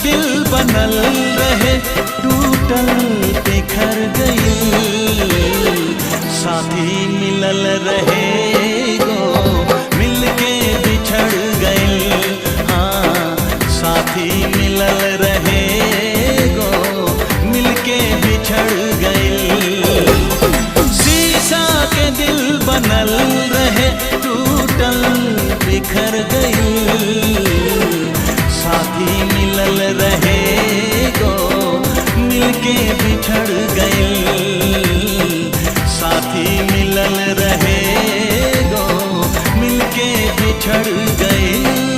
दिल बनल रहे टूटल बिखर गई। साथी मिलल रहे गो मिलके बिछड़ गई। हाँ साथी मिलल रहे गो मिलके बिछड़ गई। शीशा के दिल बनल रहे टूटल बिखर गई। साथी मिलल रहे गो मिलके बिछड़ गई। साथी मिलल रहे गो मिलके बिछड़ गई।